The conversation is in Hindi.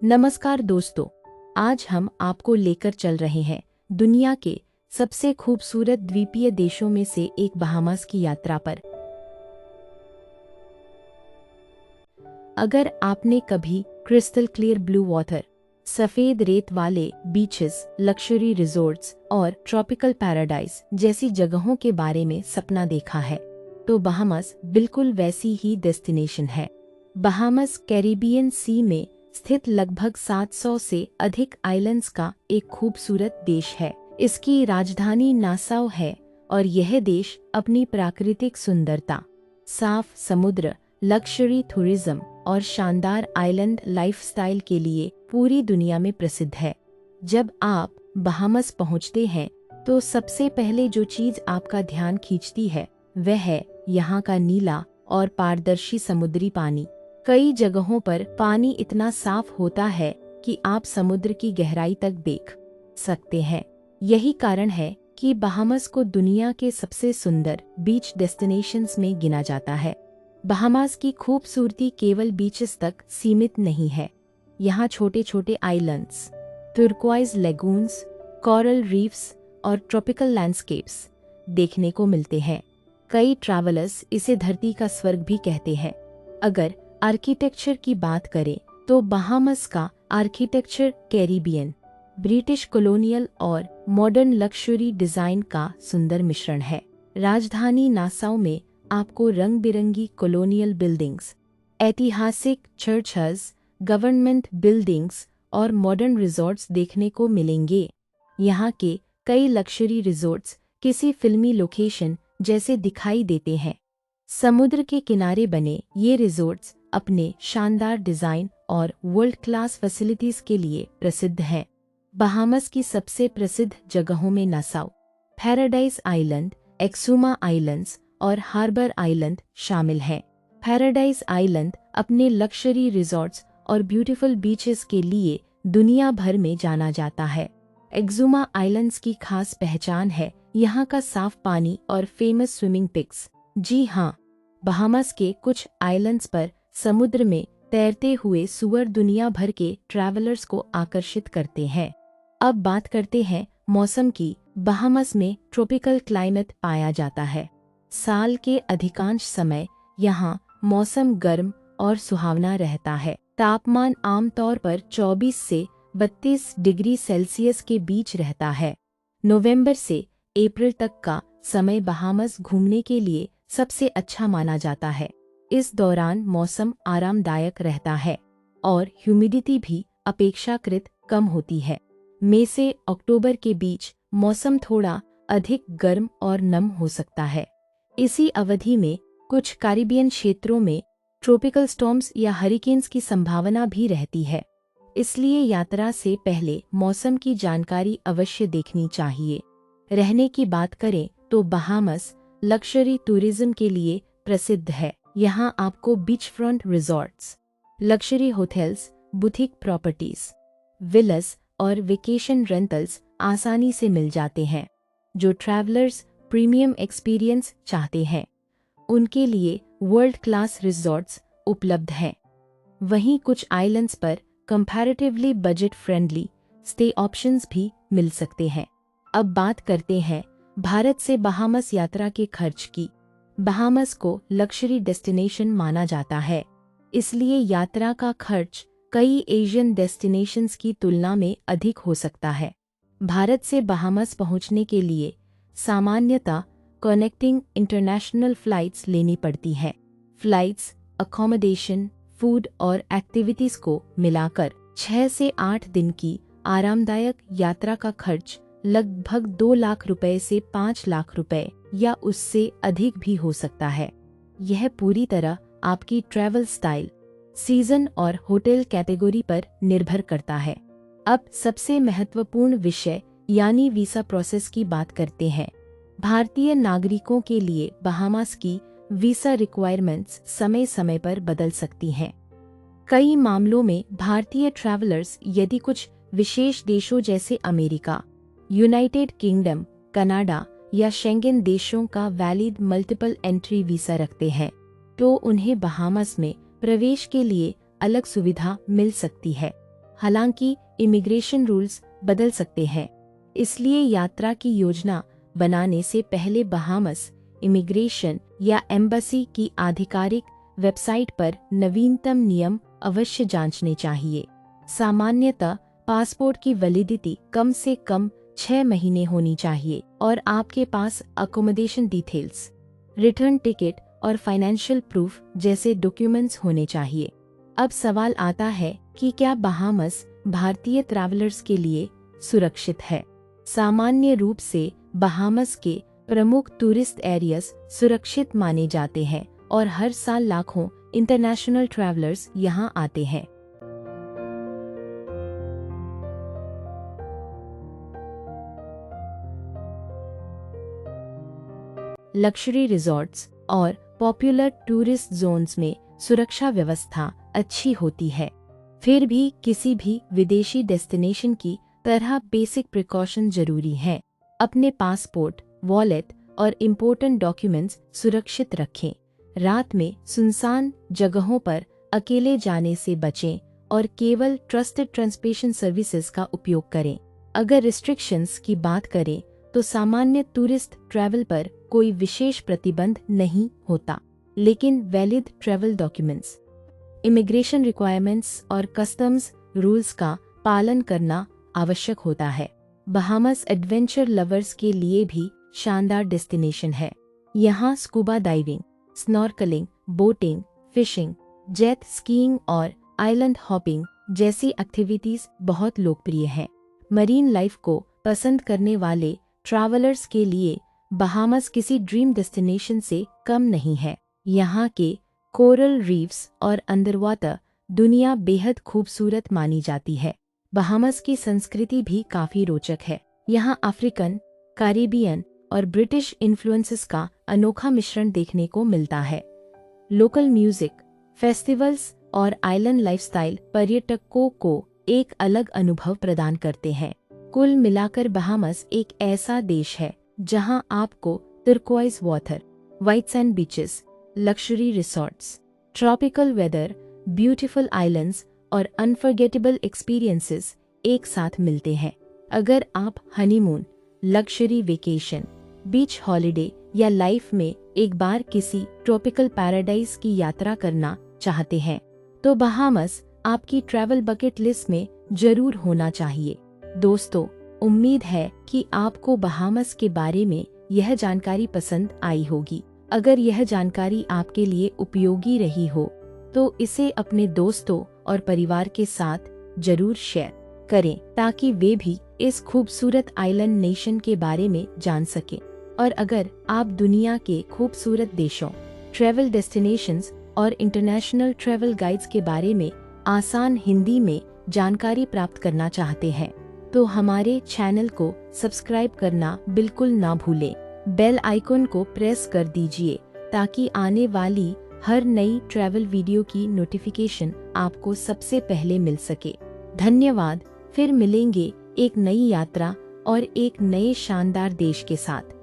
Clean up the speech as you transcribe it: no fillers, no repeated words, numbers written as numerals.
नमस्कार दोस्तों, आज हम आपको लेकर चल रहे हैं दुनिया के सबसे खूबसूरत द्वीपीय देशों में से एक बहामास की यात्रा पर। अगर आपने कभी क्रिस्टल क्लियर ब्लू वाटर, सफेद रेत वाले बीचेस, लग्जरी रिजॉर्ट्स और ट्रॉपिकल पैराडाइज जैसी जगहों के बारे में सपना देखा है, तो बहामास बिल्कुल वैसी ही डेस्टिनेशन है। बहामास कैरिबियन सी में स्थित लगभग 700 से अधिक आइलैंड्स का एक खूबसूरत देश है। इसकी राजधानी नासाउ है और यह देश अपनी प्राकृतिक सुंदरता, साफ समुद्र, लग्जरी टूरिज्म और शानदार आइलैंड लाइफस्टाइल के लिए पूरी दुनिया में प्रसिद्ध है। जब आप बहामास पहुंचते हैं तो सबसे पहले जो चीज आपका ध्यान खींचती है वह है यहाँ का नीला और पारदर्शी समुद्री पानी। कई जगहों पर पानी इतना साफ होता है कि आप समुद्र की गहराई तक देख सकते हैं। यही कारण है कि बहामास को दुनिया के सबसे सुंदर बीच डेस्टिनेशंस में गिना जाता है। बहामास की खूबसूरती केवल बीचेस तक सीमित नहीं है। यहाँ छोटे छोटे islands, turquoise lagoons, coral reefs और ट्रॉपिकल लैंडस्केप्स देखने को मिलते हैं। कई ट्रैवलर्स इसे धरती का स्वर्ग भी कहते हैं। अगर आर्किटेक्चर की बात करें तो बहामास का आर्किटेक्चर कैरिबियन, ब्रिटिश कॉलोनियल और मॉडर्न लग्जरी डिजाइन का सुंदर मिश्रण है। राजधानी नासाउ में आपको रंग बिरंगी कॉलोनियल बिल्डिंग्स, ऐतिहासिक चर्चेस, गवर्नमेंट बिल्डिंग्स और मॉडर्न रिजॉर्ट्स देखने को मिलेंगे। यहाँ के कई लग्जरी रिजॉर्ट्स किसी फिल्मी लोकेशन जैसे दिखाई देते हैं। समुद्र के किनारे बने ये रिजॉर्ट्स अपने शानदार डिजाइन और वर्ल्ड क्लास फैसिलिटीज के लिए प्रसिद्ध हैं। बहामास की सबसे प्रसिद्ध जगहों में नासाउ, पैराडाइज आइलैंड, एक्सुमा आइलैंड्स और हार्बर आइलैंड शामिल हैं। पैराडाइज आइलैंड अपने लग्जरी रिजॉर्ट्स और ब्यूटीफुल बीचेस के लिए दुनिया भर में जाना जाता है। एक्सुमा आइलैंड्स की खास पहचान है यहाँ का साफ पानी और फेमस स्विमिंग पिक्स। जी हाँ, बहामास के कुछ आइलैंड्स पर समुद्र में तैरते हुए सूअर दुनिया भर के ट्रैवलर्स को आकर्षित करते हैं। अब बात करते हैं मौसम की। बहामास में ट्रॉपिकल क्लाइमेट पाया जाता है। साल के अधिकांश समय यहाँ मौसम गर्म और सुहावना रहता है। तापमान आमतौर पर 24 से 32 डिग्री सेल्सियस के बीच रहता है। नवंबर से अप्रैल तक का समय बहामास घूमने के लिए सबसे अच्छा माना जाता है। इस दौरान मौसम आरामदायक रहता है और ह्यूमिडिटी भी अपेक्षाकृत कम होती है। मई से अक्टूबर के बीच मौसम थोड़ा अधिक गर्म और नम हो सकता है। इसी अवधि में कुछ कैरिबियन क्षेत्रों में ट्रॉपिकल स्टॉर्म्स या हरिकेन्स की संभावना भी रहती है। इसलिए यात्रा से पहले मौसम की जानकारी अवश्य देखनी चाहिए। रहने की बात करें तो बहामास लग्जरी टूरिज्म के लिए प्रसिद्ध है। यहाँ आपको beach front resorts, luxury hotels, boutique properties, villas और वेकेशन रेंटल्स आसानी से मिल जाते हैं। जो ट्रैवलर्स प्रीमियम एक्सपीरियंस चाहते हैं उनके लिए वर्ल्ड क्लास रिजॉर्ट्स उपलब्ध हैं। वहीं कुछ आइलैंड्स पर comparatively budget friendly stay options भी मिल सकते हैं। अब बात करते हैं भारत से बहामास यात्रा के खर्च की। बहामास को लग्जरी डेस्टिनेशन माना जाता है, इसलिए यात्रा का खर्च कई एशियन डेस्टिनेशंस की तुलना में अधिक हो सकता है। भारत से बहामास पहुंचने के लिए सामान्यतः कनेक्टिंग इंटरनेशनल फ्लाइट्स लेनी पड़ती हैं। फ्लाइट्स, अकोमोडेशन, फूड और एक्टिविटीज को मिलाकर 6 से 8 दिन की आरामदायक यात्रा का खर्च लगभग 2 लाख रुपए से 5 लाख रुपए या उससे अधिक भी हो सकता है। यह पूरी तरह आपकी ट्रैवल स्टाइल, सीजन और होटल कैटेगरी पर निर्भर करता है। अब सबसे महत्वपूर्ण विषय यानी वीसा प्रोसेस की बात करते हैं। भारतीय नागरिकों के लिए बहामास की वीसा रिक्वायरमेंट्स समय समय पर बदल सकती हैं। कई मामलों में भारतीय ट्रैवलर्स यदि कुछ विशेष देशों जैसे अमेरिका, यूनाइटेड किंगडम, कनाडा या शेंगेन देशों का वैलिड मल्टीपल एंट्री वीसा रखते हैं तो उन्हें बहामास में प्रवेश के लिए अलग सुविधा मिल सकती है। हालांकि इमिग्रेशन रूल्स बदल सकते हैं, इसलिए यात्रा की योजना बनाने से पहले बहामस इमिग्रेशन या एम्बेसी की आधिकारिक वेबसाइट पर नवीनतम नियम अवश्य जांचने चाहिए। सामान्यतः पासपोर्ट की वैलिडिटी कम से कम 6 महीने होनी चाहिए और आपके पास अकोमोडेशन डिटेल्स, रिटर्न टिकट और फाइनेंशियल प्रूफ जैसे डॉक्यूमेंट्स होने चाहिए। अब सवाल आता है कि क्या बहामस भारतीय ट्रैवलर्स के लिए सुरक्षित है? सामान्य रूप से बहामस के प्रमुख टूरिस्ट एरियाज सुरक्षित माने जाते हैं और हर साल लाखों इंटरनेशनल ट्रैवलर्स यहां आते हैं। लग्जरी रिजॉर्ट्स और पॉपुलर टूरिस्ट जोन्स में सुरक्षा व्यवस्था अच्छी होती है, फिर भी किसी भी विदेशी डेस्टिनेशन की तरह बेसिक प्रिकॉशन जरूरी है। अपने पासपोर्ट, वॉलेट और इम्पोर्टेंट डॉक्यूमेंट्स सुरक्षित रखें। रात में सुनसान जगहों पर अकेले जाने से बचें और केवल ट्रस्टेड ट्रांसपोर्टेशन सर्विसेज का उपयोग करें। अगर रिस्ट्रिक्शंस की बात करें तो सामान्य टूरिस्ट ट्रैवल पर कोई विशेष प्रतिबंध नहीं होता, लेकिन valid travel documents, immigration requirements और कस्टम्स रूल्स का पालन करना आवश्यक होता है। बहामस एडवेंचर लवर्स के लिए भी शानदार डेस्टिनेशन है। यहाँ scuba diving, snorkelling, boating, fishing, jet skiing और आइलैंड हॉपिंग जैसी एक्टिविटीज बहुत लोकप्रिय हैं। मरीन लाइफ को पसंद करने वाले ट्रैवलर्स के लिए बहामस किसी ड्रीम डेस्टिनेशन से कम नहीं है। यहाँ के कोरल रीफ्स और अंडरवाटर दुनिया बेहद खूबसूरत मानी जाती है। बहामस की संस्कृति भी काफी रोचक है। यहाँ अफ्रीकन, कैरिबियन और ब्रिटिश इन्फ्लुएंसेस का अनोखा मिश्रण देखने को मिलता है। लोकल म्यूजिक, फेस्टिवल्स और आइलैंड लाइफस्टाइल पर्यटकों को एक अलग अनुभव प्रदान करते हैं। कुल मिलाकर बहामस एक ऐसा देश है जहां आपको turquoise water, white sand beaches, luxury resorts, tropical weather, beautiful islands और अनफॉरगेटेबल एक्सपीरियंसेस एक साथ मिलते हैं। अगर आप honeymoon, luxury vacation, beach holiday या लाइफ में एक बार किसी ट्रॉपिकल पैराडाइज की यात्रा करना चाहते हैं तो बहामस आपकी ट्रैवल बकेट लिस्ट में जरूर होना चाहिए। दोस्तों, उम्मीद है कि आपको बहामस के बारे में यह जानकारी पसंद आई होगी। अगर यह जानकारी आपके लिए उपयोगी रही हो तो इसे अपने दोस्तों और परिवार के साथ जरूर शेयर करें ताकि वे भी इस खूबसूरत आइलैंड नेशन के बारे में जान सकें। और अगर आप दुनिया के खूबसूरत देशों, ट्रैवल डेस्टिनेशंस और इंटरनेशनल ट्रैवल गाइड्स के बारे में आसान हिंदी में जानकारी प्राप्त करना चाहते हैं तो हमारे चैनल को सब्सक्राइब करना बिल्कुल ना भूलें। बेल आइकन को प्रेस कर दीजिए ताकि आने वाली हर नई ट्रैवल वीडियो की नोटिफिकेशन आपको सबसे पहले मिल सके। धन्यवाद। फिर मिलेंगे एक नई यात्रा और एक नए शानदार देश के साथ।